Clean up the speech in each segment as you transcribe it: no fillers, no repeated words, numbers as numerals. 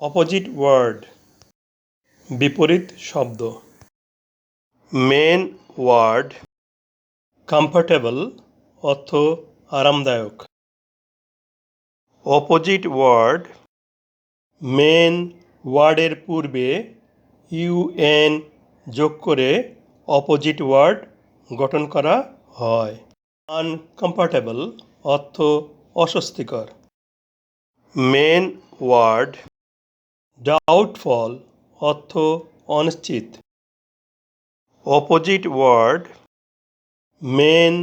Opposite word বিপরীত শব্দ। Main word comfortable অর্থ আরামদায়ক। অপোজিট ওয়ার্ড মেন ওয়ার্ডের পূর্বে ইউএন যোগ করে অপোজিট ওয়ার্ড গঠন করা হয়। আনকমফর্টেবল অর্থ অস্বস্তিকর। মেন ওয়ার্ড ডাউটফল অর্থ অনিশ্চিত। অপোজিট ওয়ার্ড মেন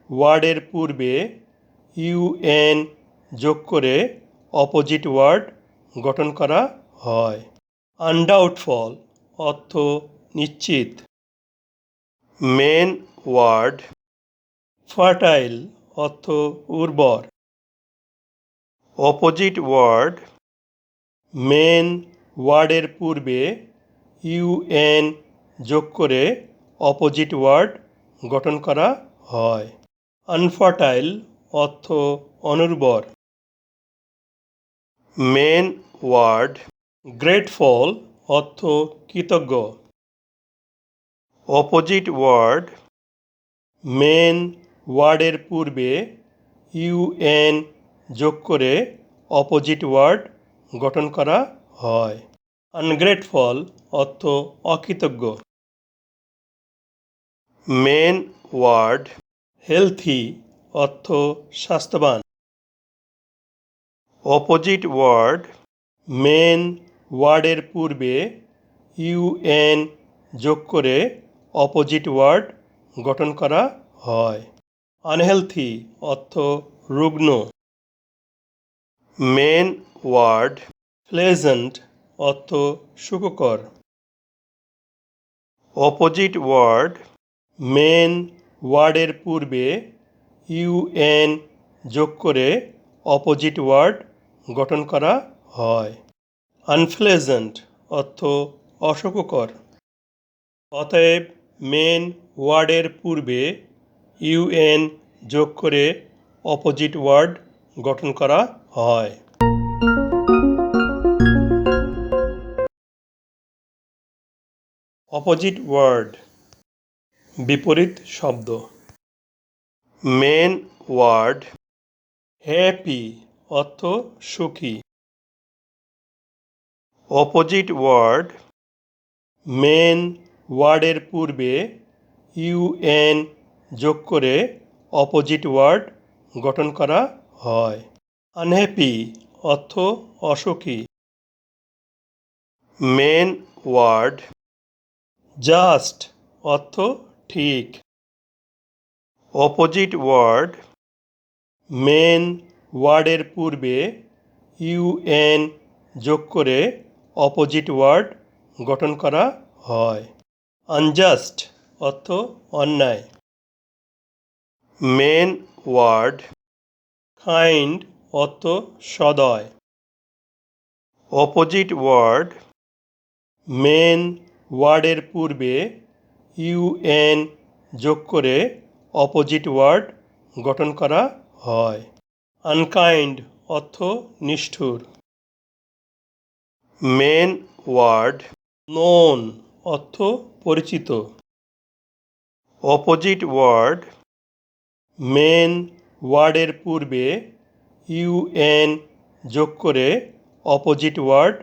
ওয়ার্ডের পূর্বে ইউএন যোগ করে অপোজিট ওয়ার্ড গঠন করা হয়। আনডাউটফল অর্থ নিশ্চিত। মেন ওয়ার্ড ফার্টাইল অর্থ উর্বর। অপোজিট ওয়ার্ড মেন ওয়ার্ডের পূর্বে ইউএন যোগ করে অপোজিট ওয়ার্ড গঠন করা হয়। আনফার্টাইল অর্থ অনুর্বর। মেন ওয়ার্ড গ্রেটফুল অর্থ কৃতজ্ঞ। অপোজিট ওয়ার্ড মেন ওয়ার্ডের পূর্বে ইউএন যোগ করে অপোজিট ওয়ার্ড গঠন করা হয়। আনগ্রেটফুল অর্থ অকৃতজ্ঞ। মেন ওয়ার্ড হেলথি অর্থ স্বাস্থ্যবান। অপোজিট ওয়ার্ড মেন ওয়ার্ডের পূর্বে ইউএন যোগ করে অপোজিট ওয়ার্ড গঠন করা হয়। আনহেলথি অর্থ রুগ্ন। মেন ওয়ার্ড প্লেজেন্ট অর্থ সুখকর। অপোজিট ওয়ার্ড মেন ওয়ার্ডের পূর্বে ইউএন যোগ করে অপোজিট ওয়ার্ড গঠন করা হয়। আনপ্লেজেন্ট অর্থ অসুখকর। অতএব মেন ওয়ার্ডের পূর্বে ইউএন যোগ করে অপোজিট ওয়ার্ড গঠন করা হয়। অপোজিট ওয়ার্ড বিপরীত শব্দ। মেন ওয়ার্ড হ্যাপি অর্থ সুখী। অপোজিট ওয়ার্ড মেন ওয়ার্ডের পূর্বে ইউএন যোগ করে অপোজিট ওয়ার্ড গঠন করা হয়। আনহ্যাপি অর্থ অসুখী। মেন ওয়ার্ড জাস্ট অর্থ ঠিক। অপোজিট ওয়ার্ড মেন ওয়ার্ডের পূর্বে ইউএন যোগ করে অপোজিট ওয়ার্ড গঠন করা হয়। আনজাস্ট অর্থ অন্যায়। মেন ওয়ার্ড কাইন্ড অর্থ সদয়। অপোজিট ওয়ার্ড মেন ওয়ার্ডের পূর্বে ইউএন যোগ করে অপোজিট ওয়ার্ড গঠন করা হয়। আনকাইন্ড অর্থ নিষ্ঠুর। মেন ওয়ার্ড নোন অর্থ পরিচিত। অপোজিট ওয়ার্ড মেন ওয়ার্ডের পূর্বে ইউএন যোগ করে অপোজিট ওয়ার্ড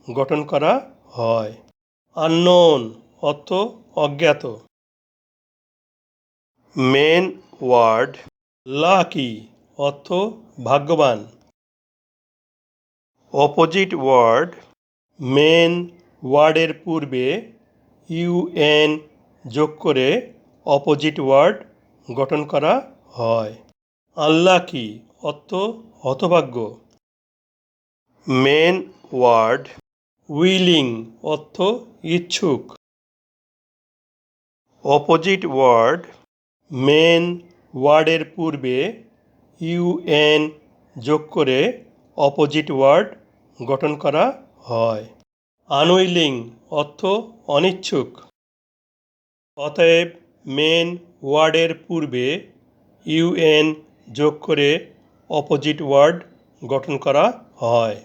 গঠন করা হয়। আননোন অর্থ অজ্ঞাত। মেন ওয়ার্ড লাকি অর্থ ভাগ্যবান। অপোজিট ওয়ার্ড মেন ওয়ার্ডের পূর্বে ইউএন যোগ করে অপোজিট ওয়ার্ড গঠন করা হয়। আনলাকি অর্থ হতভাগ্য। মেন ওয়ার্ড উইলিং অর্থ ইচ্ছুক। অপোজিট ওয়ার্ড মেন ওয়ার্ডের পূর্বে ইউএন যোগ করে অপোজিট ওয়ার্ড গঠন করা হয়। আনউইলিং অর্থ অনিচ্ছুক। অতএব মেন ওয়ার্ডের পূর্বে ইউএন যোগ করে অপোজিট ওয়ার্ড গঠন করা হয়।